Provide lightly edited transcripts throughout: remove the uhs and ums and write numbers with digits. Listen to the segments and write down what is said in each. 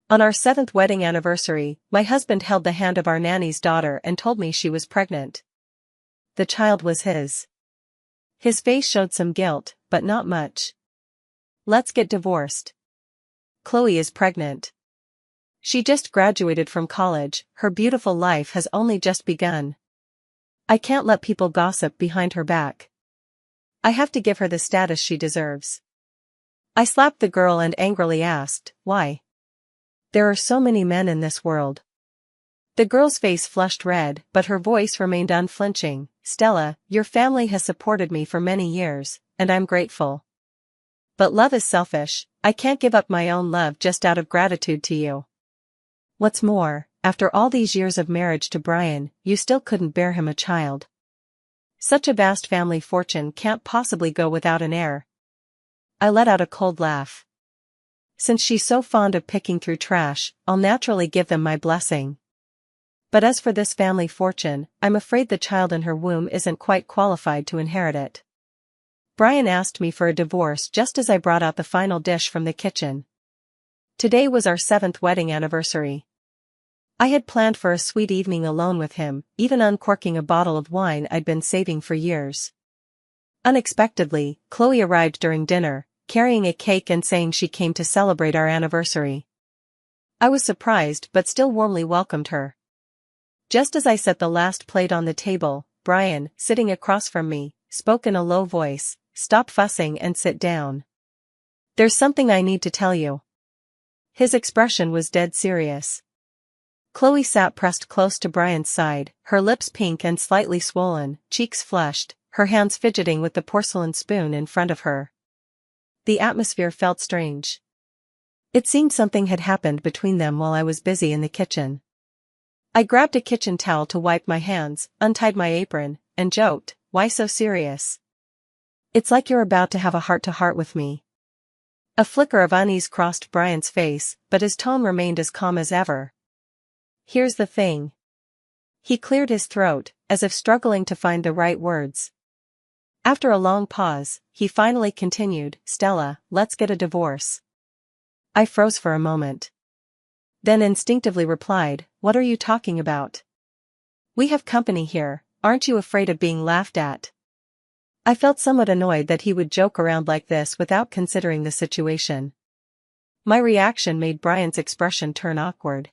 On our 7th wedding anniversary, my husband held the hand of our nanny's daughter and told me she was pregnant. The child was his. His face showed some guilt, but not much. Let's get divorced. Chloe is pregnant. She just graduated from college, her beautiful life has only just begun. I can't let people gossip behind her back. I have to give her the status she deserves. I slapped the girl and angrily asked, why? There are so many men in this world. The girl's face flushed red, but her voice remained unflinching. Stella, your family has supported me for many years, and I'm grateful. But love is selfish, I can't give up my own love just out of gratitude to you. What's more, after all these years of marriage to Brian, you still couldn't bear him a child. Such a vast family fortune can't possibly go without an heir. I let out a cold laugh. Since she's so fond of picking through trash, I'll naturally give them my blessing. But as for this family fortune, I'm afraid the child in her womb isn't quite qualified to inherit it. Brian asked me for a divorce just as I brought out the final dish from the kitchen. Today was our 7th wedding anniversary. I had planned for a sweet evening alone with him, even uncorking a bottle of wine I'd been saving for years. Unexpectedly, Chloe arrived during dinner, carrying a cake and saying she came to celebrate our anniversary. I was surprised but still warmly welcomed her. Just as I set the last plate on the table, Brian, sitting across from me, spoke in a low voice, "Stop fussing and sit down. There's something I need to tell you." His expression was dead serious. Chloe sat pressed close to Brian's side, her lips pink and slightly swollen, cheeks flushed, her hands fidgeting with the porcelain spoon in front of her. The atmosphere felt strange. It seemed something had happened between them while I was busy in the kitchen. I grabbed a kitchen towel to wipe my hands, untied my apron, and joked, "Why so serious? It's like you're about to have a heart-to-heart with me." A flicker of unease crossed Brian's face, but his tone remained as calm as ever. "Here's the thing." He cleared his throat, as if struggling to find the right words. After a long pause, he finally continued, "Stella, let's get a divorce." I froze for a moment. Then instinctively replied, "What are you talking about? We have company here, aren't you afraid of being laughed at?" I felt somewhat annoyed that he would joke around like this without considering the situation. My reaction made Brian's expression turn awkward.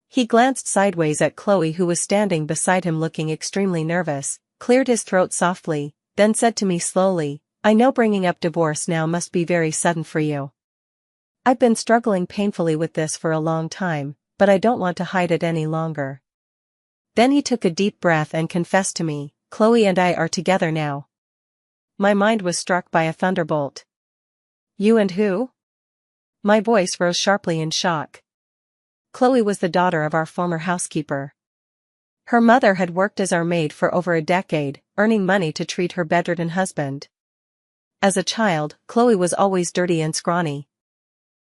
He glanced sideways at Chloe, who was standing beside him looking extremely nervous, cleared his throat softly, then said to me slowly, "I know bringing up divorce now must be very sudden for you. I've been struggling painfully with this for a long time, but I don't want to hide it any longer." Then he took a deep breath and confessed to me, "Chloe and I are together now." My mind was struck by a thunderbolt. "You and who?" My voice rose sharply in shock. Chloe was the daughter of our former housekeeper. Her mother had worked as our maid for over a decade, earning money to treat her bedridden husband. As a child, Chloe was always dirty and scrawny.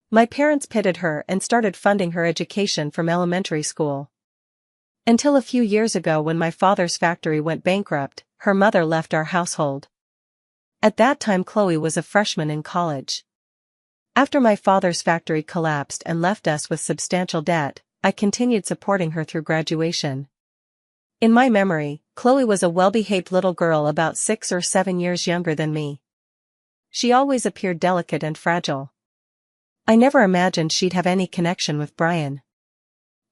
My parents pitied her and started funding her education from elementary school. Until a few years ago, when my father's factory went bankrupt, her mother left our household. At that time Chloe was a freshman in college. After my father's factory collapsed and left us with substantial debt, I continued supporting her through graduation. In my memory, Chloe was a well-behaved little girl about 6 or 7 years younger than me. She always appeared delicate and fragile. I never imagined she'd have any connection with Brian.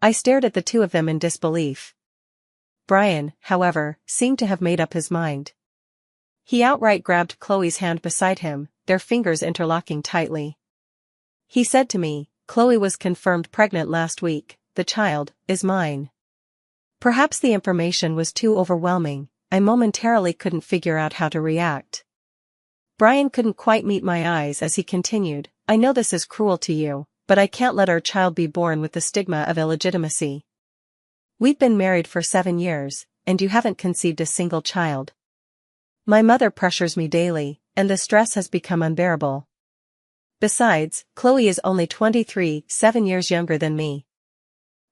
I stared at the two of them in disbelief. Brian, however, seemed to have made up his mind. He outright grabbed Chloe's hand beside him, their fingers interlocking tightly. He said to me, "Chloe was confirmed pregnant last week, the child is mine." Perhaps the information was too overwhelming, I momentarily couldn't figure out how to react. Brian couldn't quite meet my eyes as he continued, "I know this is cruel to you, but I can't let our child be born with the stigma of illegitimacy. We've been married for 7 years, and you haven't conceived a single child. My mother pressures me daily, and the stress has become unbearable. Besides, Chloe is only 23, 7 years younger than me.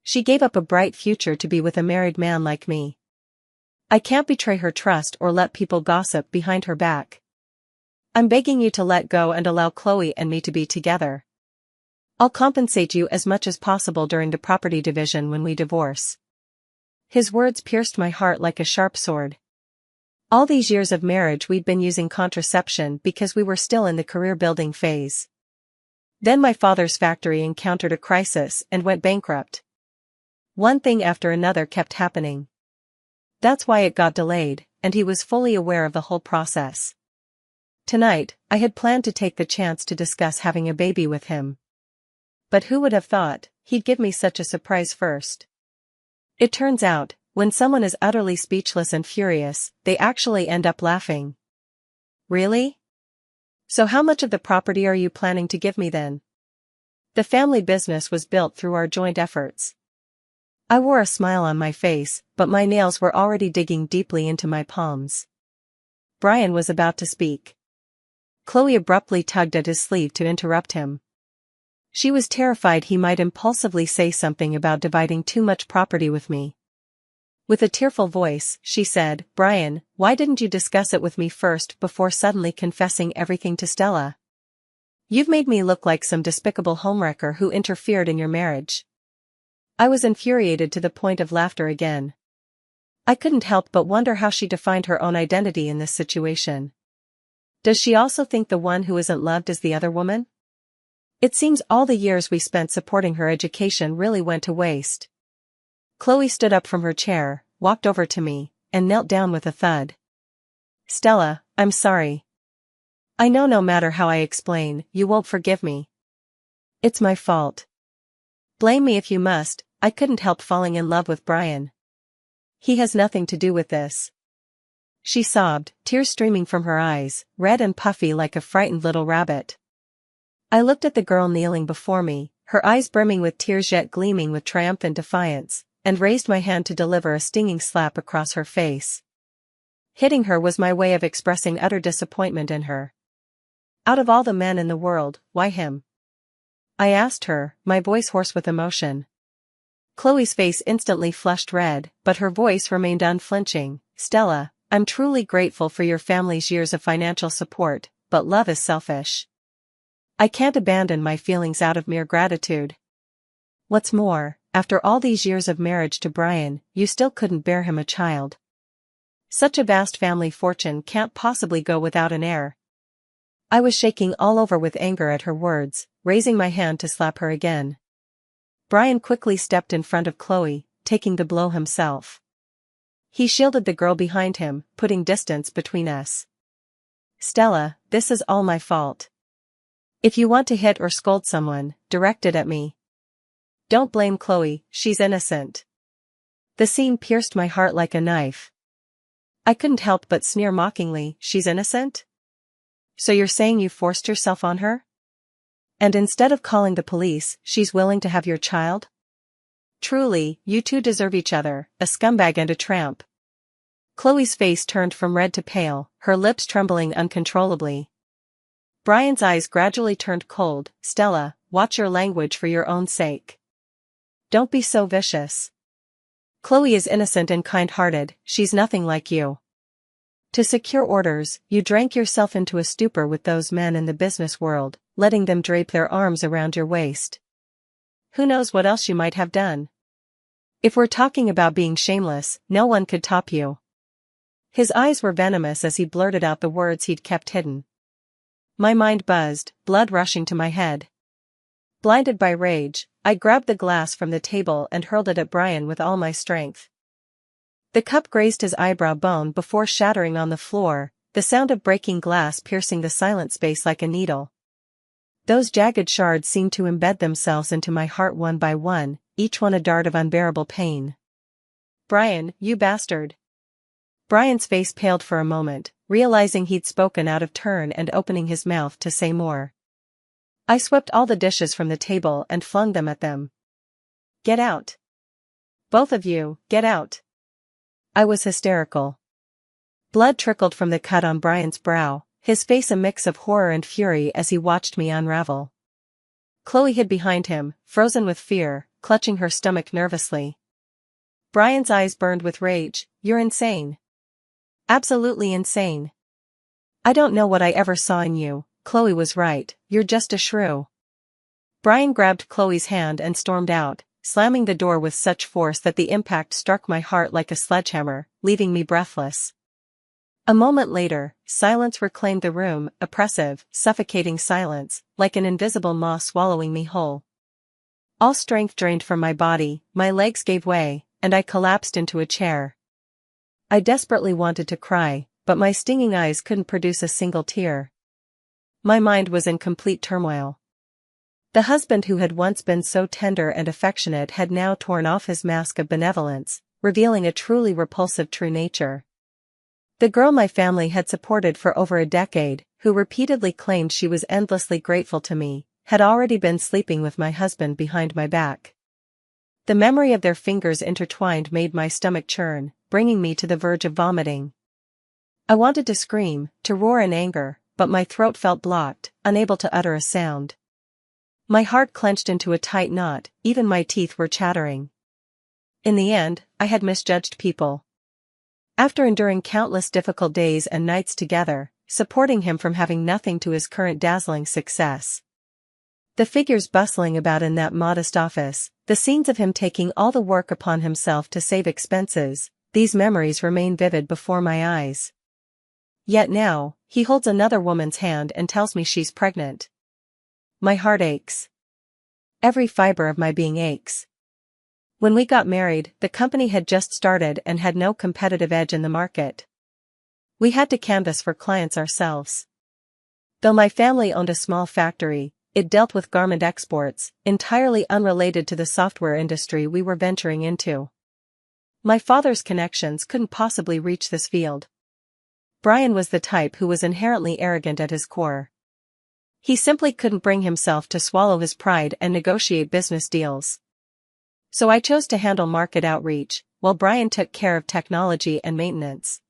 She gave up a bright future to be with a married man like me. I can't betray her trust or let people gossip behind her back. I'm begging you to let go and allow Chloe and me to be together." I'll compensate you as much as possible during the property division when we divorce. His words pierced my heart like a sharp sword. All these years of marriage we'd been using contraception because we were still in the career-building phase. Then my father's factory encountered a crisis and went bankrupt. One thing after another kept happening. That's why it got delayed, and he was fully aware of the whole process. Tonight, I had planned to take the chance to discuss having a baby with him. But who would have thought he'd give me such a surprise first? It turns out, when someone is utterly speechless and furious, they actually end up laughing. Really? So how much of the property are you planning to give me then? The family business was built through our joint efforts. I wore a smile on my face, but my nails were already digging deeply into my palms. Brian was about to speak. Chloe abruptly tugged at his sleeve to interrupt him. She was terrified he might impulsively say something about dividing too much property with me. With a tearful voice, she said, "Brian, why didn't you discuss it with me first before suddenly confessing everything to Stella? You've made me look like some despicable homewrecker who interfered in your marriage." I was infuriated to the point of laughter again. I couldn't help but wonder how she defined her own identity in this situation. Does she also think the one who isn't loved is the other woman? It seems all the years we spent supporting her education really went to waste. Chloe stood up from her chair, walked over to me, and knelt down with a thud. "Stella, I'm sorry. I know no matter how I explain, you won't forgive me. It's my fault. Blame me if you must, I couldn't help falling in love with Brian. He has nothing to do with this." She sobbed, tears streaming from her eyes, red and puffy like a frightened little rabbit. I looked at the girl kneeling before me, her eyes brimming with tears yet gleaming with triumphant defiance, and raised my hand to deliver a stinging slap across her face. Hitting her was my way of expressing utter disappointment in her. Out of all the men in the world, why him? I asked her, my voice hoarse with emotion. Chloe's face instantly flushed red, but her voice remained unflinching. "Stella, I'm truly grateful for your family's years of financial support, but love is selfish. I can't abandon my feelings out of mere gratitude. What's more, after all these years of marriage to Brian, you still couldn't bear him a child. Such a vast family fortune can't possibly go without an heir." I was shaking all over with anger at her words, raising my hand to slap her again. Brian quickly stepped in front of Chloe, taking the blow himself. He shielded the girl behind him, putting distance between us. "Stella, this is all my fault. If you want to hit or scold someone, direct it at me. Don't blame Chloe, she's innocent." The scene pierced my heart like a knife. I couldn't help but sneer mockingly, "She's innocent? So you're saying you forced yourself on her? And instead of calling the police, she's willing to have your child? Truly, you two deserve each other, a scumbag and a tramp." Chloe's face turned from red to pale, her lips trembling uncontrollably. Brian's eyes gradually turned cold. "Stella, watch your language for your own sake. Don't be so vicious. Chloe is innocent and kind-hearted, she's nothing like you. To secure orders, you drank yourself into a stupor with those men in the business world, letting them drape their arms around your waist. Who knows what else you might have done? If we're talking about being shameless, no one could top you." His eyes were venomous as he blurted out the words he'd kept hidden. My mind buzzed, blood rushing to my head. Blinded by rage, I grabbed the glass from the table and hurled it at Brian with all my strength. The cup grazed his eyebrow bone before shattering on the floor, the sound of breaking glass piercing the silent space like a needle. Those jagged shards seemed to embed themselves into my heart one by one, each one a dart of unbearable pain. "Brian, you bastard." Brian's face paled for a moment, realizing he'd spoken out of turn and opening his mouth to say more. I swept all the dishes from the table and flung them at them. "Get out. Both of you, get out." I was hysterical. Blood trickled from the cut on Brian's brow, his face a mix of horror and fury as he watched me unravel. Chloe hid behind him, frozen with fear, clutching her stomach nervously. Brian's eyes burned with rage. "You're insane. Absolutely insane. I don't know what I ever saw in you. Chloe was right, you're just a shrew." Brian grabbed Chloe's hand and stormed out, slamming the door with such force that the impact struck my heart like a sledgehammer, leaving me breathless. A moment later, silence reclaimed the room, oppressive, suffocating silence, like an invisible maw swallowing me whole. All strength drained from my body, my legs gave way, and I collapsed into a chair. I desperately wanted to cry, but my stinging eyes couldn't produce a single tear. My mind was in complete turmoil. The husband who had once been so tender and affectionate had now torn off his mask of benevolence, revealing a truly repulsive true nature. The girl my family had supported for over a decade, who repeatedly claimed she was endlessly grateful to me, had already been sleeping with my husband behind my back. The memory of their fingers intertwined made my stomach churn, bringing me to the verge of vomiting. I wanted to scream, to roar in anger, but my throat felt blocked, unable to utter a sound. My heart clenched into a tight knot, even my teeth were chattering. In the end, I had misjudged people. After enduring countless difficult days and nights together, supporting him from having nothing to his current dazzling success. The figures bustling about in that modest office, the scenes of him taking all the work upon himself to save expenses, these memories remain vivid before my eyes. Yet now, he holds another woman's hand and tells me she's pregnant. My heart aches. Every fiber of my being aches. When we got married, the company had just started and had no competitive edge in the market. We had to canvass for clients ourselves. Though my family owned a small factory, it dealt with garment exports, entirely unrelated to the software industry we were venturing into. My father's connections couldn't possibly reach this field. Brian was the type who was inherently arrogant at his core. He simply couldn't bring himself to swallow his pride and negotiate business deals. So I chose to handle market outreach, while Brian took care of technology and maintenance.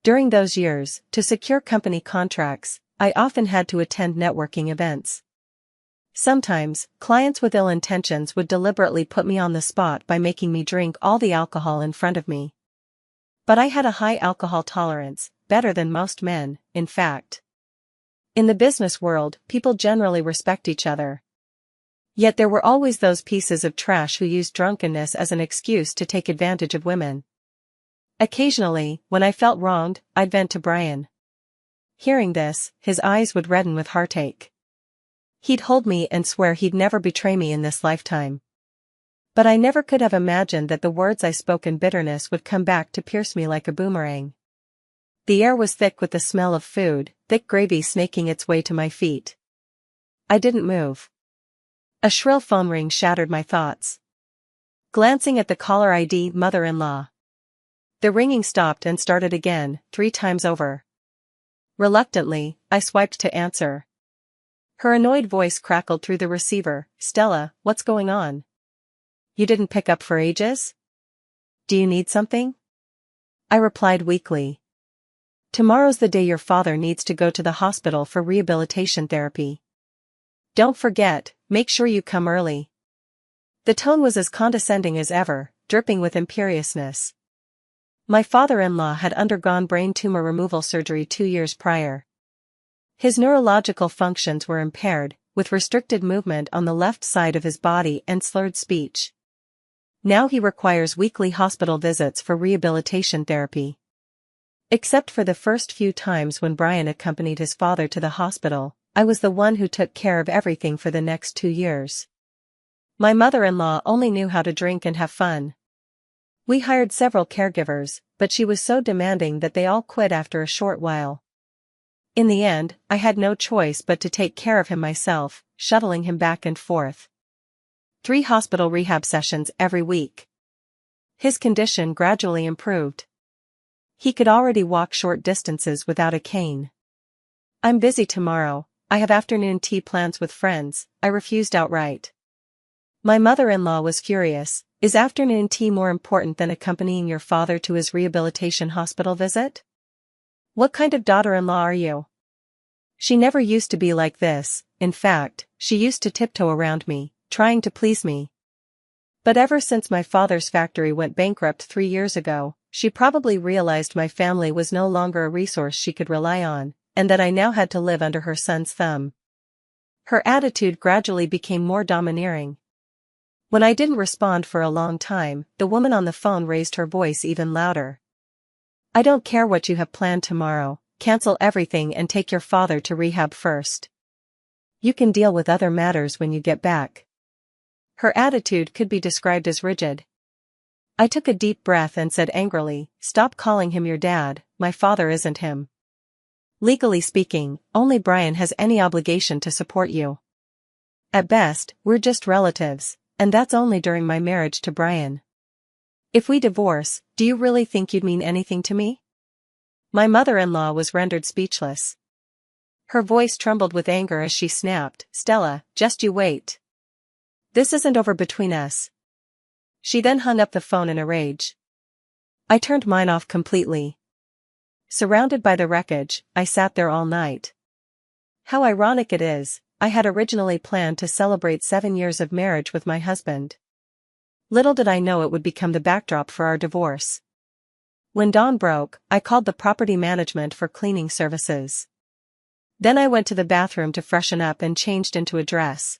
During those years, to secure company contracts, I often had to attend networking events. Sometimes, clients with ill intentions would deliberately put me on the spot by making me drink all the alcohol in front of me. But I had a high alcohol tolerance, better than most men, in fact. In the business world, people generally respect each other. Yet there were always those pieces of trash who used drunkenness as an excuse to take advantage of women. Occasionally, when I felt wronged, I'd vent to Brian. Hearing this, his eyes would redden with heartache. He'd hold me and swear he'd never betray me in this lifetime. But I never could have imagined that the words I spoke in bitterness would come back to pierce me like a boomerang. The air was thick with the smell of food, thick gravy snaking its way to my feet. I didn't move. A shrill phone ring shattered my thoughts. Glancing at the caller ID, mother-in-law. The ringing stopped and started again, 3 times over. Reluctantly, I swiped to answer. Her annoyed voice crackled through the receiver. Stella, what's going on? You didn't pick up for ages? Do you need something? I replied weakly. Tomorrow's the day your father needs to go to the hospital for rehabilitation therapy. Don't forget, make sure you come early. The tone was as condescending as ever, dripping with imperiousness. My father-in-law had undergone brain tumor removal surgery 2 years prior. His neurological functions were impaired, with restricted movement on the left side of his body and slurred speech. Now he requires weekly hospital visits for rehabilitation therapy. Except for the first few times when Brian accompanied his father to the hospital, I was the one who took care of everything for the next 2 years. My mother-in-law only knew how to drink and have fun. We hired several caregivers, but she was so demanding that they all quit after a short while. In the end, I had no choice but to take care of him myself, shuttling him back and forth. 3 hospital rehab sessions every week. His condition gradually improved. He could already walk short distances without a cane. I'm busy tomorrow, I have afternoon tea plans with friends, I refused outright. My mother-in-law was furious. Is afternoon tea more important than accompanying your father to his rehabilitation hospital visit? What kind of daughter-in-law are you? She never used to be like this. In fact, she used to tiptoe around me, trying to please me. But ever since my father's factory went bankrupt 3 years ago, she probably realized my family was no longer a resource she could rely on, and that I now had to live under her son's thumb. Her attitude gradually became more domineering. When I didn't respond for a long time, the woman on the phone raised her voice even louder. "I don't care what you have planned tomorrow, cancel everything and take your father to rehab first. You can deal with other matters when you get back." Her attitude could be described as rigid. I took a deep breath and said angrily, "Stop calling him your dad, my father isn't him. Legally speaking, only Brian has any obligation to support you. At best, we're just relatives, and that's only during my marriage to Brian. If we divorce, do you really think you'd mean anything to me?" My mother-in-law was rendered speechless. Her voice trembled with anger as she snapped, "Stella, just you wait. This isn't over between us." She then hung up the phone in a rage. I turned mine off completely. Surrounded by the wreckage, I sat there all night. How ironic it is, I had originally planned to celebrate 7 years of marriage with my husband. Little did I know it would become the backdrop for our divorce. When dawn broke, I called the property management for cleaning services. Then I went to the bathroom to freshen up and changed into a dress.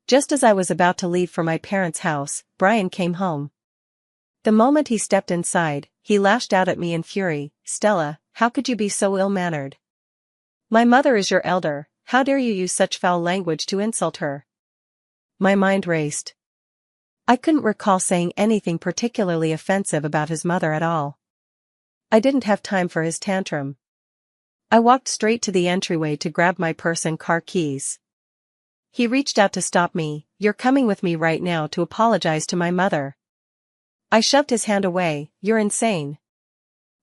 Just as I was about to leave for my parents' house, Brian came home. The moment he stepped inside, he lashed out at me in fury, "Stella, how could you be so ill-mannered? My mother is your elder, how dare you use such foul language to insult her?" My mind raced. I couldn't recall saying anything particularly offensive about his mother at all. I didn't have time for his tantrum. I walked straight to the entryway to grab my purse and car keys. He reached out to stop me. "You're coming with me right now to apologize to my mother." I shoved his hand away. "You're insane."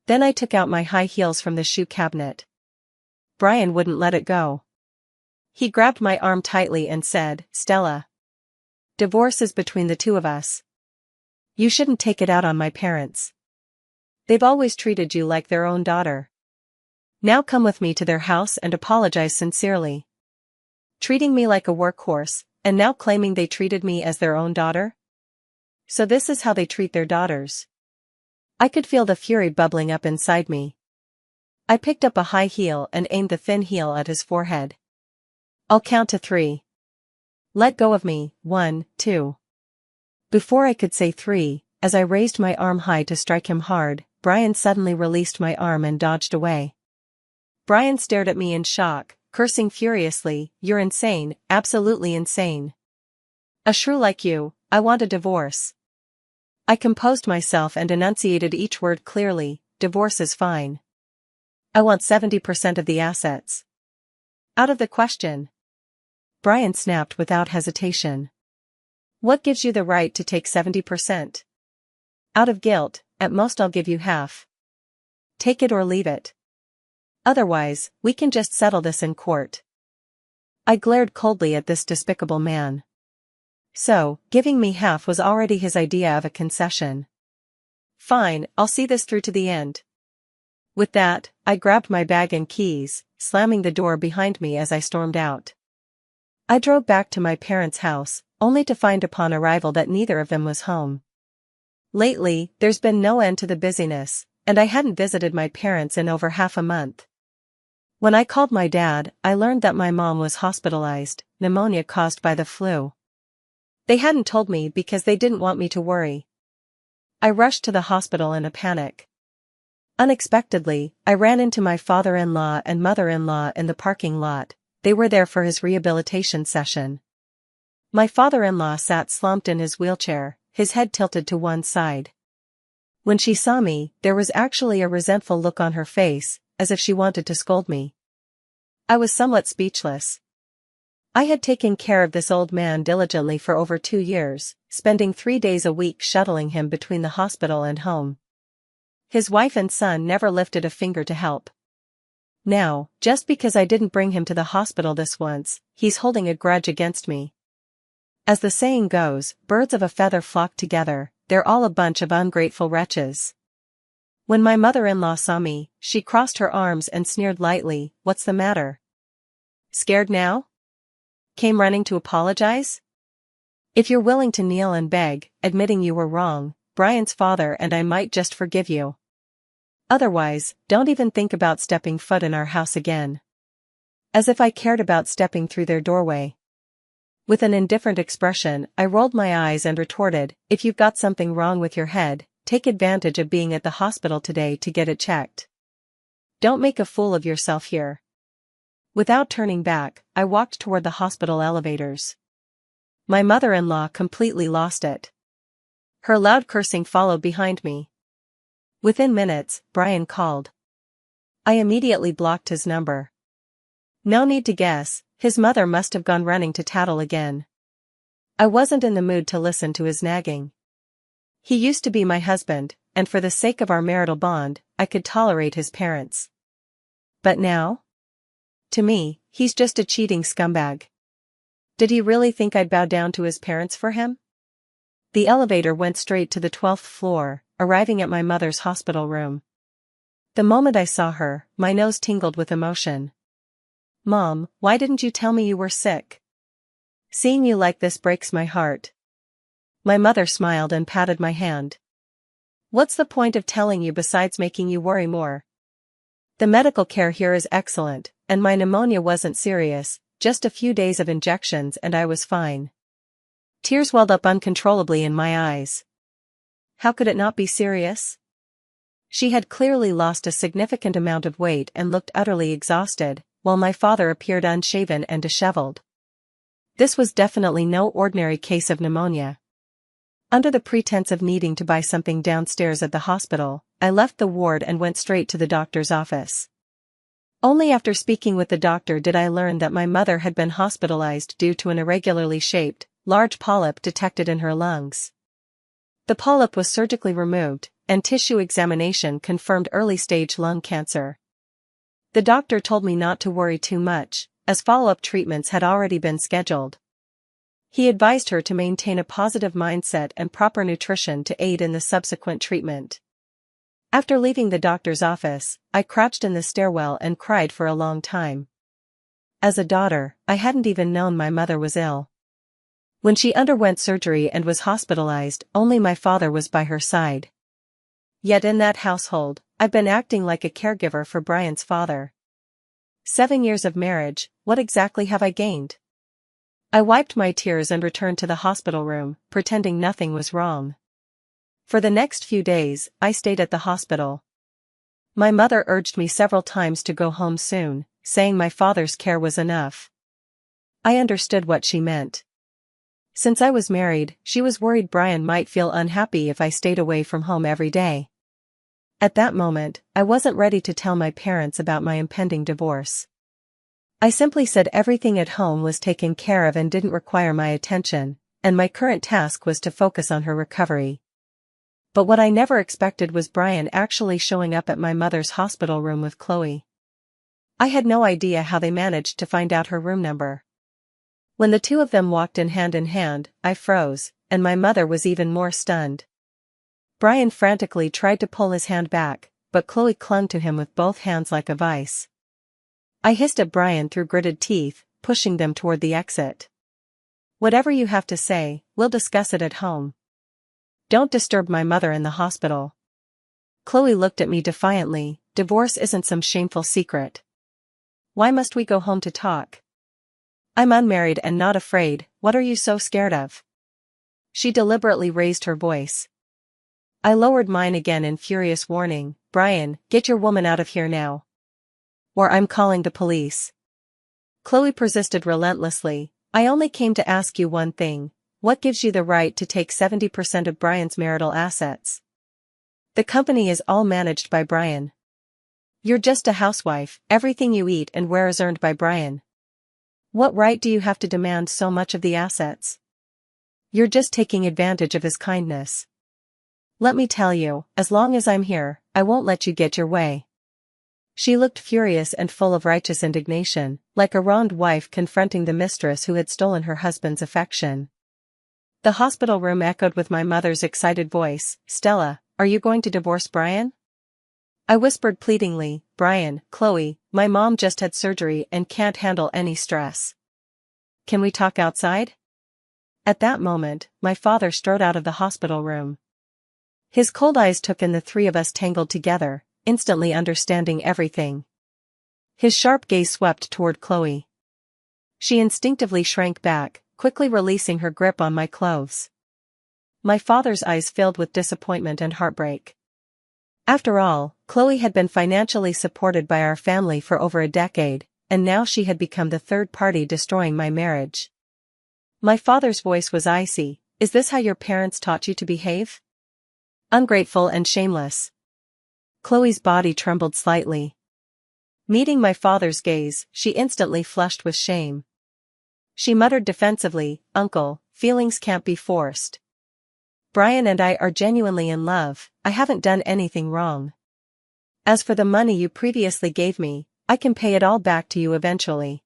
Then I took out my high heels from the shoe cabinet. Brian wouldn't let it go. He grabbed my arm tightly and said, "Stella, divorce is between the two of us. You shouldn't take it out on my parents. They've always treated you like their own daughter. Now come with me to their house and apologize sincerely." Treating me like a workhorse, and now claiming they treated me as their own daughter? So this is how they treat their daughters. I could feel the fury bubbling up inside me. I picked up a high heel and aimed the thin heel at his forehead. "I'll count to 3. Let go of me, 1, 2. Before I could say 3, as I raised my arm high to strike him hard, Brian suddenly released my arm and dodged away. Brian stared at me in shock, cursing furiously, "You're insane, absolutely insane. A shrew like you, I want a divorce." I composed myself and enunciated each word clearly, "Divorce is fine. I want 70% of the assets." "Out of the question." Brian snapped without hesitation. "What gives you the right to take 70%? Out of guilt, at most I'll give you half. Take it or leave it. Otherwise, we can just settle this in court." I glared coldly at this despicable man. So, giving me half was already his idea of a concession. Fine, I'll see this through to the end. With that, I grabbed my bag and keys, slamming the door behind me as I stormed out. I drove back to my parents' house, only to find upon arrival that neither of them was home. Lately, there's been no end to the busyness, and I hadn't visited my parents in over half a month. When I called my dad, I learned that my mom was hospitalized, pneumonia caused by the flu. They hadn't told me because they didn't want me to worry. I rushed to the hospital in a panic. Unexpectedly, I ran into my father-in-law and mother-in-law in the parking lot. They were there for his rehabilitation session. My father-in-law sat slumped in his wheelchair, his head tilted to one side. When she saw me, there was actually a resentful look on her face, as if she wanted to scold me. I was somewhat speechless. I had taken care of this old man diligently for over 2 years, spending 3 days a week shuttling him between the hospital and home. His wife and son never lifted a finger to help. Now, just because I didn't bring him to the hospital this once, he's holding a grudge against me. As the saying goes, birds of a feather flock together, they're all a bunch of ungrateful wretches. When my mother-in-law saw me, she crossed her arms and sneered lightly, "What's the matter? Scared now? Came running to apologize? If you're willing to kneel and beg, admitting you were wrong, Brian's father and I might just forgive you. Otherwise, don't even think about stepping foot in our house again." As if I cared about stepping through their doorway. With an indifferent expression, I rolled my eyes and retorted, "If you've got something wrong with your head, take advantage of being at the hospital today to get it checked. Don't make a fool of yourself here." Without turning back, I walked toward the hospital elevators. My mother-in-law completely lost it. Her loud cursing followed behind me. Within minutes, Brian called. I immediately blocked his number. No need to guess, his mother must have gone running to tattle again. I wasn't in the mood to listen to his nagging. He used to be my husband, and for the sake of our marital bond, I could tolerate his parents. But now? To me, he's just a cheating scumbag. Did he really think I'd bow down to his parents for him? The elevator went straight to the 12th floor, arriving at my mother's hospital room. The moment I saw her, my nose tingled with emotion. "Mom, why didn't you tell me you were sick? Seeing you like this breaks my heart." My mother smiled and patted my hand. "What's the point of telling you besides making you worry more? The medical care here is excellent, and my pneumonia wasn't serious, just a few days of injections and I was fine." Tears welled up uncontrollably in my eyes. How could it not be serious? She had clearly lost a significant amount of weight and looked utterly exhausted, while my father appeared unshaven and disheveled. This was definitely no ordinary case of pneumonia. Under the pretense of needing to buy something downstairs at the hospital, I left the ward and went straight to the doctor's office. Only after speaking with the doctor did I learn that my mother had been hospitalized due to an irregularly shaped, large polyp detected in her lungs. The polyp was surgically removed, and tissue examination confirmed early-stage lung cancer. The doctor told me not to worry too much, as follow-up treatments had already been scheduled. He advised her to maintain a positive mindset and proper nutrition to aid in the subsequent treatment. After leaving the doctor's office, I crouched in the stairwell and cried for a long time. As a daughter, I hadn't even known my mother was ill. When she underwent surgery and was hospitalized, only my father was by her side. Yet in that household, I've been acting like a caregiver for Brian's father. 7 years of marriage, what exactly have I gained? I wiped my tears and returned to the hospital room, pretending nothing was wrong. For the next few days, I stayed at the hospital. My mother urged me several times to go home soon, saying my father's care was enough. I understood what she meant. Since I was married, she was worried Brian might feel unhappy if I stayed away from home every day. At that moment, I wasn't ready to tell my parents about my impending divorce. I simply said everything at home was taken care of and didn't require my attention, and my current task was to focus on her recovery. But what I never expected was Brian actually showing up at my mother's hospital room with Chloe. I had no idea how they managed to find out her room number. When the two of them walked in hand, I froze, and my mother was even more stunned. Brian frantically tried to pull his hand back, but Chloe clung to him with both hands like a vice. I hissed at Brian through gritted teeth, pushing them toward the exit. "Whatever you have to say, we'll discuss it at home. Don't disturb my mother in the hospital." Chloe looked at me defiantly. "Divorce isn't some shameful secret. Why must we go home to talk? I'm unmarried and not afraid, what are you so scared of?" She deliberately raised her voice. I lowered mine again in furious warning. "Brian, get your woman out of here now. Or I'm calling the police." Chloe persisted relentlessly. "I only came to ask you one thing. What gives you the right to take 70% of Brian's marital assets? The company is all managed by Brian. You're just a housewife, everything you eat and wear is earned by Brian. What right do you have to demand so much of the assets? You're just taking advantage of his kindness. Let me tell you, as long as I'm here, I won't let you get your way." She looked furious and full of righteous indignation, like a wronged wife confronting the mistress who had stolen her husband's affection. The hospital room echoed with my mother's excited voice. "Stella, are you going to divorce Brian?" I whispered pleadingly. "Brian, Chloe, my mom just had surgery and can't handle any stress. Can we talk outside?" At that moment, my father strode out of the hospital room. His cold eyes took in the three of us tangled together, instantly understanding everything. His sharp gaze swept toward Chloe. She instinctively shrank back, quickly releasing her grip on my clothes. My father's eyes filled with disappointment and heartbreak. After all, Chloe had been financially supported by our family for over a decade, and now she had become the third party destroying my marriage. My father's voice was icy. Is this how your parents taught you to behave? Ungrateful and shameless. Chloe's body trembled slightly. Meeting my father's gaze, she instantly flushed with shame. She muttered defensively, "Uncle, feelings can't be forced. Brian and I are genuinely in love, I haven't done anything wrong. As for the money you previously gave me, I can pay it all back to you eventually."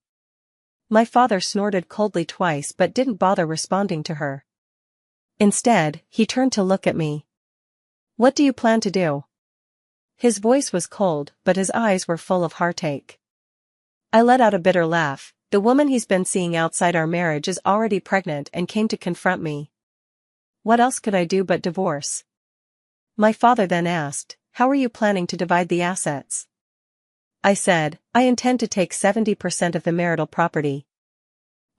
My father snorted coldly twice but didn't bother responding to her. Instead, he turned to look at me. "What do you plan to do?" His voice was cold, but his eyes were full of heartache. I let out a bitter laugh. The woman he's been seeing outside our marriage is already pregnant and came to confront me. What else could I do but divorce? My father then asked, "How are you planning to divide the assets?" I said, "I intend to take 70% of the marital property."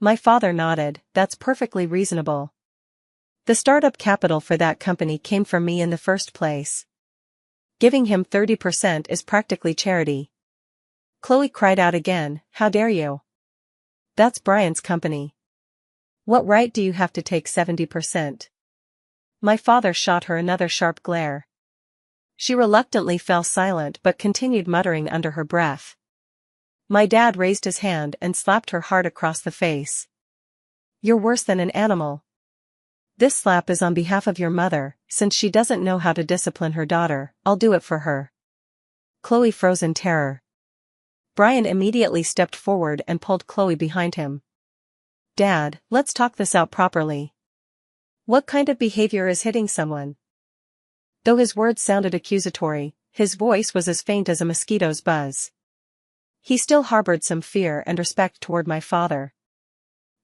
My father nodded. "That's perfectly reasonable. The startup capital for that company came from me in the first place. Giving him 30% is practically charity." Chloe cried out again, "How dare you? That's Brian's company. What right do you have to take 70%? My father shot her another sharp glare. She reluctantly fell silent but continued muttering under her breath. My dad raised his hand and slapped her hard across the face. "You're worse than an animal. This slap is on behalf of your mother, since she doesn't know how to discipline her daughter, I'll do it for her." Chloe froze in terror. Brian immediately stepped forward and pulled Chloe behind him. "Dad, let's talk this out properly. What kind of behavior is hitting someone?" Though his words sounded accusatory, his voice was as faint as a mosquito's buzz. He still harbored some fear and respect toward my father.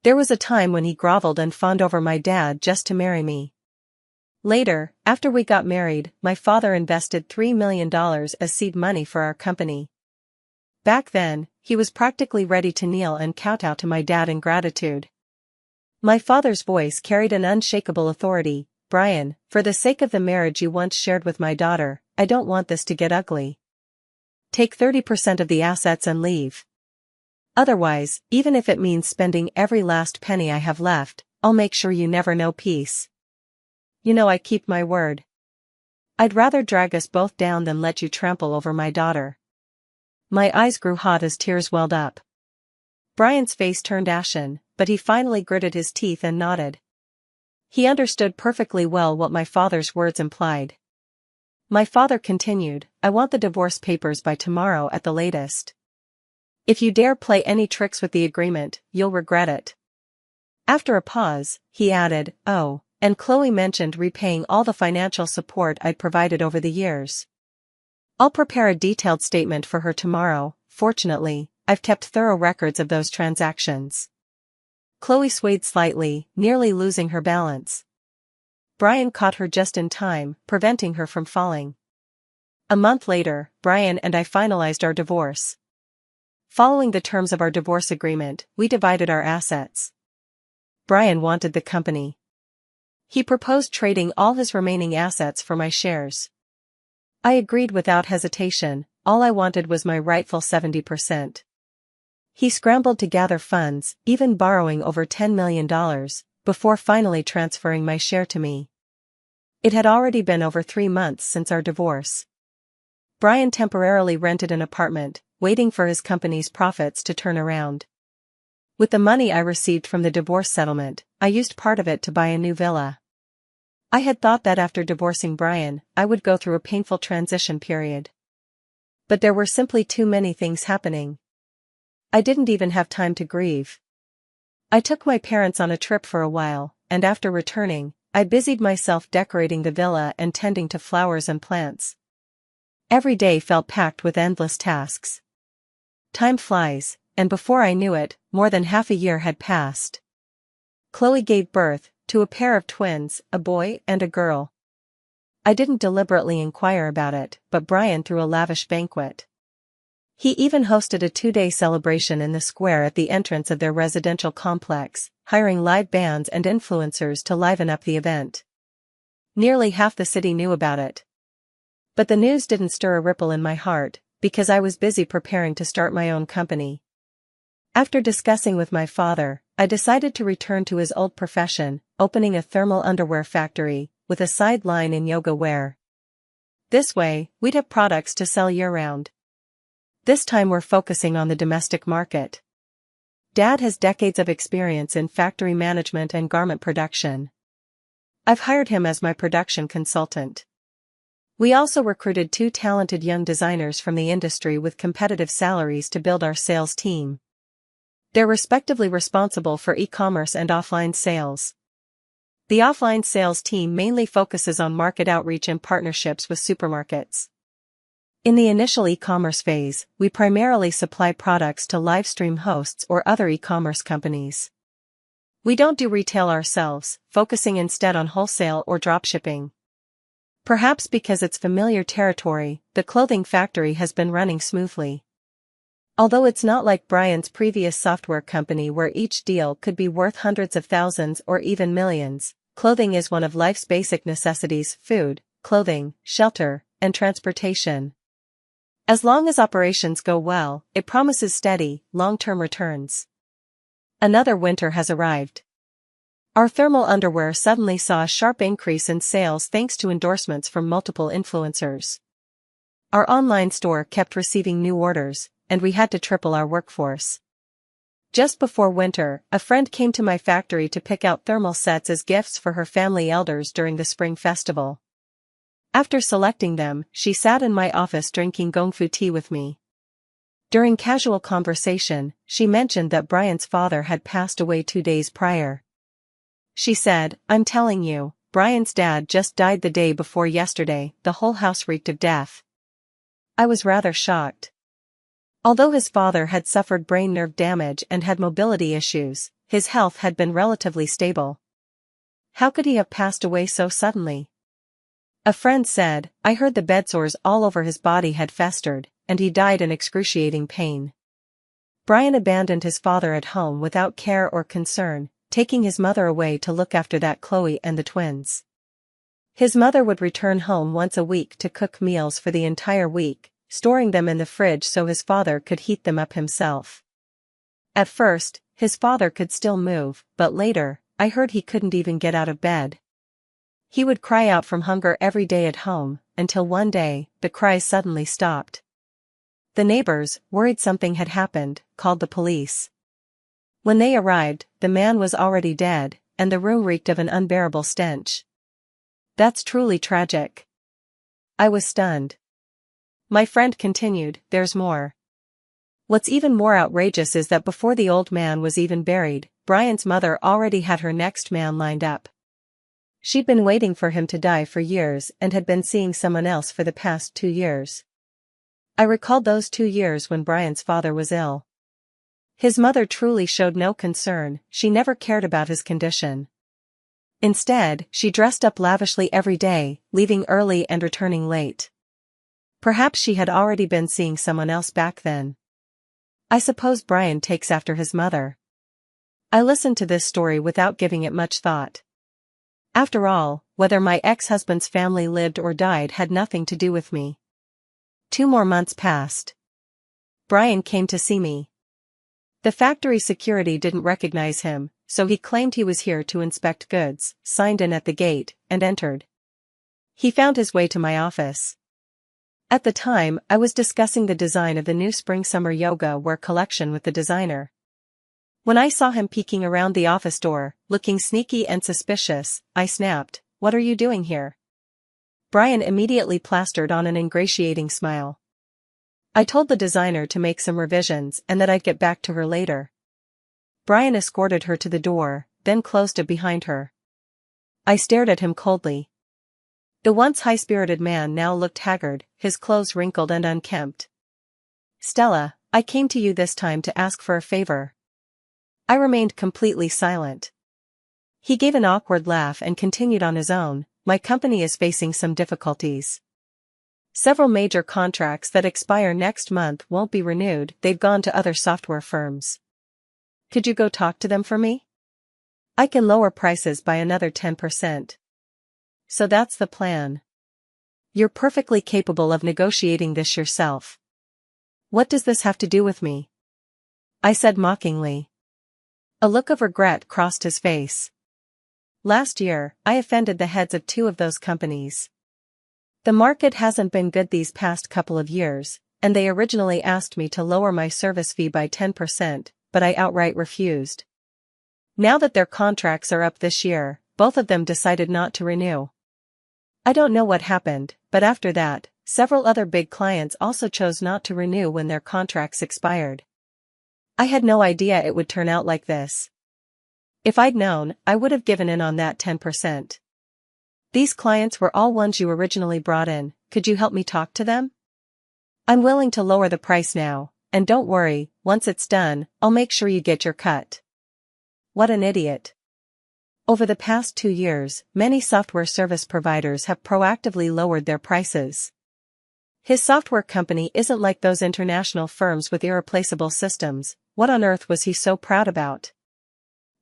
There was a time when he groveled and fawned over my dad just to marry me. Later, after we got married, my father invested $3 million as seed money for our company. Back then, he was practically ready to kneel and kowtow to my dad in gratitude. My father's voice carried an unshakable authority. "Brian, for the sake of the marriage you once shared with my daughter, I don't want this to get ugly. Take 30% of the assets and leave. Otherwise, even if it means spending every last penny I have left, I'll make sure you never know peace. You know I keep my word. I'd rather drag us both down than let you trample over my daughter." My eyes grew hot as tears welled up. Brian's face turned ashen, but he finally gritted his teeth and nodded. He understood perfectly well what my father's words implied. My father continued, "I want the divorce papers by tomorrow at the latest. If you dare play any tricks with the agreement, you'll regret it." After a pause, he added, "Oh, and Chloe mentioned repaying all the financial support I'd provided over the years. I'll prepare a detailed statement for her tomorrow. Fortunately, I've kept thorough records of those transactions." Chloe swayed slightly, nearly losing her balance. Brian caught her just in time, preventing her from falling. A month later, Brian and I finalized our divorce. Following the terms of our divorce agreement, we divided our assets. Brian wanted the company. He proposed trading all his remaining assets for my shares. I agreed without hesitation. All I wanted was my rightful 70%. He scrambled to gather funds, even borrowing over $10 million, before finally transferring my share to me. It had already been over 3 months since our divorce. Brian temporarily rented an apartment, waiting for his company's profits to turn around. With the money I received from the divorce settlement, I used part of it to buy a new villa. I had thought that after divorcing Brian, I would go through a painful transition period. But there were simply too many things happening. I didn't even have time to grieve. I took my parents on a trip for a while, and after returning, I busied myself decorating the villa and tending to flowers and plants. Every day felt packed with endless tasks. Time flies, and before I knew it, more than half a year had passed. Chloe gave birth to a pair of twins, a boy and a girl. I didn't deliberately inquire about it, but Brian threw a lavish banquet. He even hosted a 2-day celebration in the square at the entrance of their residential complex, hiring live bands and influencers to liven up the event. Nearly half the city knew about it. But the news didn't stir a ripple in my heart, because I was busy preparing to start my own company. After discussing with my father, I decided to return to his old profession, opening a thermal underwear factory, with a sideline in yoga wear. This way, we'd have products to sell year-round. This time we're focusing on the domestic market. Dad has decades of experience in factory management and garment production. I've hired him as my production consultant. We also recruited 2 talented young designers from the industry with competitive salaries to build our sales team. They're respectively responsible for e-commerce and offline sales. The offline sales team mainly focuses on market outreach and partnerships with supermarkets. In the initial e-commerce phase, we primarily supply products to livestream hosts or other e-commerce companies. We don't do retail ourselves, focusing instead on wholesale or dropshipping. Perhaps because it's familiar territory, the clothing factory has been running smoothly. Although it's not like Brian's previous software company where each deal could be worth hundreds of thousands or even millions, clothing is one of life's basic necessities: food, clothing, shelter, and transportation. As long as operations go well, it promises steady, long-term returns. Another winter has arrived. Our thermal underwear suddenly saw a sharp increase in sales thanks to endorsements from multiple influencers. Our online store kept receiving new orders, and we had to triple our workforce. Just before winter, a friend came to my factory to pick out thermal sets as gifts for her family elders during the spring festival. After selecting them, she sat in my office drinking gongfu tea with me. During casual conversation, she mentioned that Brian's father had passed away 2 days prior. She said, "I'm telling you, Brian's dad just died the day before yesterday." The whole house reeked of death. I was rather shocked. Although his father had suffered brain nerve damage and had mobility issues, his health had been relatively stable. How could he have passed away so suddenly? A friend said, "I heard the bedsores all over his body had festered, and he died in excruciating pain." Brian abandoned his father at home without care or concern, taking his mother away to look after that Chloe and the twins. His mother would return home once a week to cook meals for the entire week, storing them in the fridge so his father could heat them up himself. At first, his father could still move, but later, I heard he couldn't even get out of bed. He would cry out from hunger every day at home, until one day, the cries suddenly stopped. The neighbors, worried something had happened, called the police. When they arrived, the man was already dead, and the room reeked of an unbearable stench. That's truly tragic. I was stunned. My friend continued, "There's more. What's even more outrageous is that before the old man was even buried, Brian's mother already had her next man lined up. She'd been waiting for him to die for years and had been seeing someone else for the past 2 years. I recalled those 2 years when Brian's father was ill. His mother truly showed no concern, she never cared about his condition. Instead, she dressed up lavishly every day, leaving early and returning late. Perhaps she had already been seeing someone else back then. I suppose Brian takes after his mother." I listened to this story without giving it much thought. After all, whether my ex-husband's family lived or died had nothing to do with me. 2 more months passed. Brian came to see me. The factory security didn't recognize him, so he claimed he was here to inspect goods, signed in at the gate, and entered. He found his way to my office. At the time, I was discussing the design of the new spring-summer yoga wear collection with the designer. When I saw him peeking around the office door, looking sneaky and suspicious, I snapped, "What are you doing here?" Brian immediately plastered on an ingratiating smile. I told the designer to make some revisions and that I'd get back to her later. Brian escorted her to the door, then closed it behind her. I stared at him coldly. The once high-spirited man now looked haggard, his clothes wrinkled and unkempt. "Stella, I came to you this time to ask for a favor." I remained completely silent. He gave an awkward laugh and continued on his own, "My company is facing some difficulties." Several major contracts that expire next month won't be renewed. They've gone to other software firms. Could you go talk to them for me? I can lower prices by another 10%. So that's the plan. You're perfectly capable of negotiating this yourself. What does this have to do with me? I said mockingly. A look of regret crossed his face. Last year, I offended the heads of 2 of those companies. The market hasn't been good these past couple of years, and they originally asked me to lower my service fee by 10%, but I outright refused. Now that their contracts are up this year, both of them decided not to renew. I don't know what happened, but after that, several other big clients also chose not to renew when their contracts expired. I had no idea it would turn out like this. If I'd known, I would have given in on that 10%. These clients were all ones you originally brought in. Could you help me talk to them? I'm willing to lower the price now, and don't worry, once it's done, I'll make sure you get your cut. What an idiot. Over the past 2 years, many software service providers have proactively lowered their prices. His software company isn't like those international firms with irreplaceable systems. What on earth was he so proud about?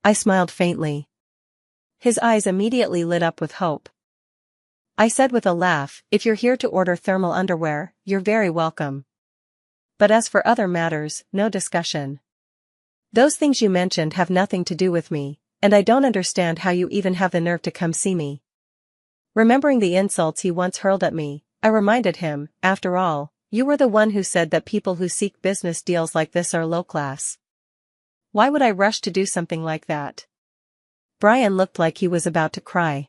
I smiled faintly. His eyes immediately lit up with hope. I said with a laugh, if you're here to order thermal underwear, you're very welcome. But as for other matters, no discussion. Those things you mentioned have nothing to do with me, and I don't understand how you even have the nerve to come see me. Remembering the insults he once hurled at me, I reminded him, after all, you were the one who said that people who seek business deals like this are low class. Why would I rush to do something like that? Brian looked like he was about to cry.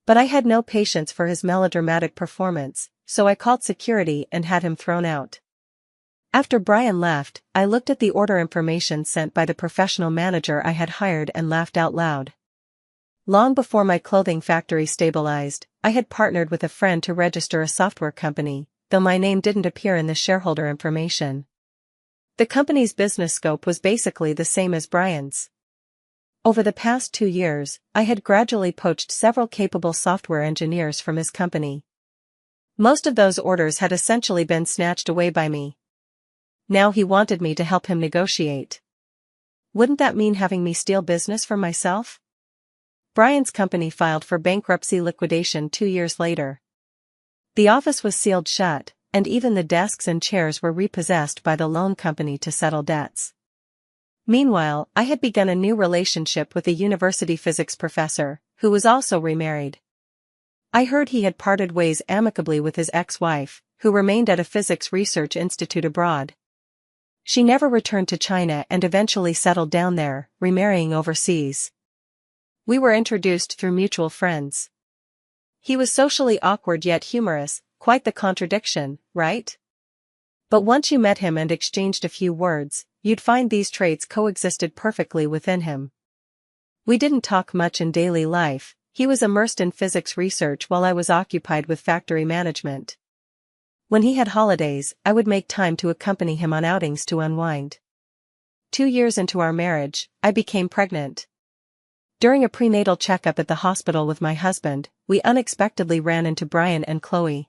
But I had no patience for his melodramatic performance, so I called security and had him thrown out. After Brian left, I looked at the order information sent by the professional manager I had hired and laughed out loud. Long before my clothing factory stabilized, I had partnered with a friend to register a software company, though my name didn't appear in the shareholder information. The company's business scope was basically the same as Brian's. Over the past 2 years, I had gradually poached several capable software engineers from his company. Most of those orders had essentially been snatched away by me. Now he wanted me to help him negotiate. Wouldn't that mean having me steal business for myself? Brian's company filed for bankruptcy liquidation 2 years later. The office was sealed shut, and even the desks and chairs were repossessed by the loan company to settle debts. Meanwhile, I had begun a new relationship with a university physics professor, who was also remarried. I heard he had parted ways amicably with his ex-wife, who remained at a physics research institute abroad. She never returned to China and eventually settled down there, remarrying overseas. We were introduced through mutual friends. He was socially awkward yet humorous, quite the contradiction, right? But once you met him and exchanged a few words, you'd find these traits coexisted perfectly within him. We didn't talk much in daily life. He was immersed in physics research while I was occupied with factory management. When he had holidays, I would make time to accompany him on outings to unwind. 2 years into our marriage, I became pregnant. During a prenatal checkup at the hospital with my husband, we unexpectedly ran into Brian and Chloe.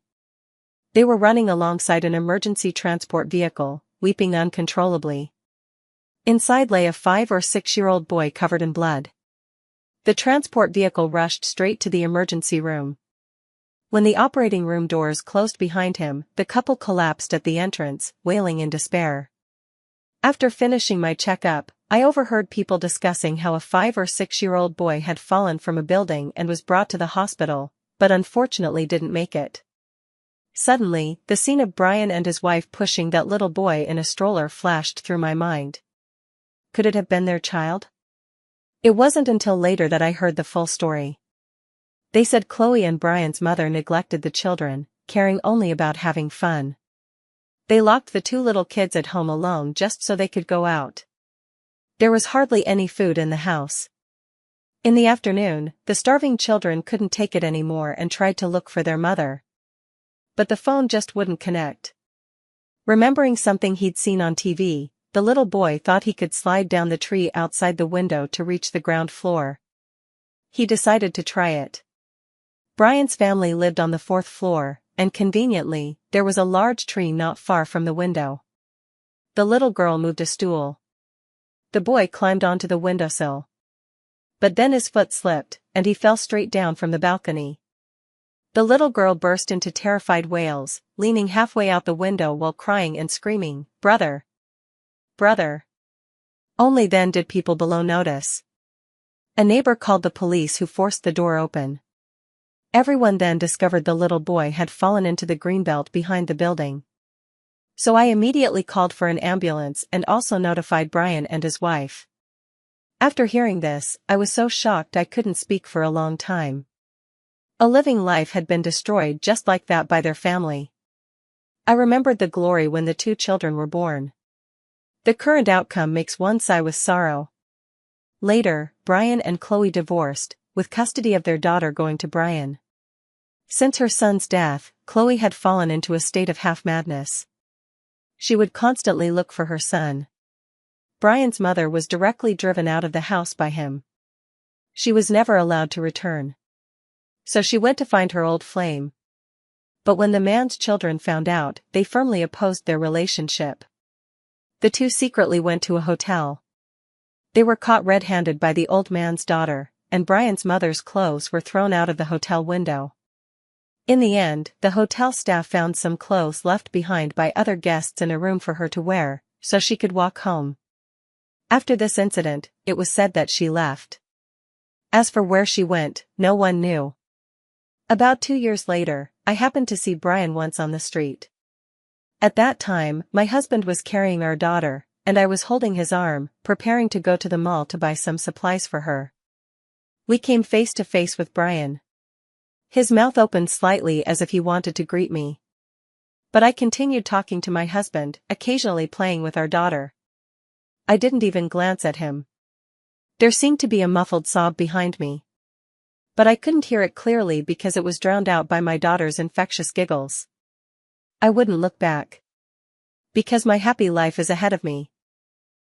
They were running alongside an emergency transport vehicle, weeping uncontrollably. Inside lay a 5 or 6-year-old boy covered in blood. The transport vehicle rushed straight to the emergency room. When the operating room doors closed behind him, the couple collapsed at the entrance, wailing in despair. After finishing my checkup, I overheard people discussing how a 5 or 6-year-old boy had fallen from a building and was brought to the hospital, but unfortunately didn't make it. Suddenly, the scene of Brian and his wife pushing that little boy in a stroller flashed through my mind. Could it have been their child? It wasn't until later that I heard the full story. They said Chloe and Brian's mother neglected the children, caring only about having fun. They locked the 2 little kids at home alone just so they could go out. There was hardly any food in the house. In the afternoon, the starving children couldn't take it anymore and tried to look for their mother. But the phone just wouldn't connect. Remembering something he'd seen on TV, the little boy thought he could slide down the tree outside the window to reach the ground floor. He decided to try it. Brian's family lived on the 4th floor, and conveniently, there was a large tree not far from the window. The little girl moved a stool. The boy climbed onto the windowsill. But then his foot slipped, and he fell straight down from the balcony. The little girl burst into terrified wails, leaning halfway out the window while crying and screaming, "Brother! Brother!" Only then did people below notice. A neighbor called the police, who forced the door open. Everyone then discovered the little boy had fallen into the greenbelt behind the building. So I immediately called for an ambulance and also notified Brian and his wife. After hearing this, I was so shocked I couldn't speak for a long time. A living life had been destroyed just like that by their family. I remembered the glory when the 2 children were born. The current outcome makes one sigh with sorrow. Later, Brian and Chloe divorced, with custody of their daughter going to Brian. Since her son's death, Chloe had fallen into a state of half-madness. She would constantly look for her son. Brian's mother was directly driven out of the house by him. She was never allowed to return. So she went to find her old flame. But when the man's children found out, they firmly opposed their relationship. The 2 secretly went to a hotel. They were caught red-handed by the old man's daughter, and Brian's mother's clothes were thrown out of the hotel window. In the end, the hotel staff found some clothes left behind by other guests in a room for her to wear, so she could walk home. After this incident, it was said that she left. As for where she went, no one knew. About 2 years later, I happened to see Brian once on the street. At that time, my husband was carrying our daughter, and I was holding his arm, preparing to go to the mall to buy some supplies for her. We came face to face with Brian. His mouth opened slightly as if he wanted to greet me. But I continued talking to my husband, occasionally playing with our daughter. I didn't even glance at him. There seemed to be a muffled sob behind me. But I couldn't hear it clearly because it was drowned out by my daughter's infectious giggles. I wouldn't look back. Because my happy life is ahead of me.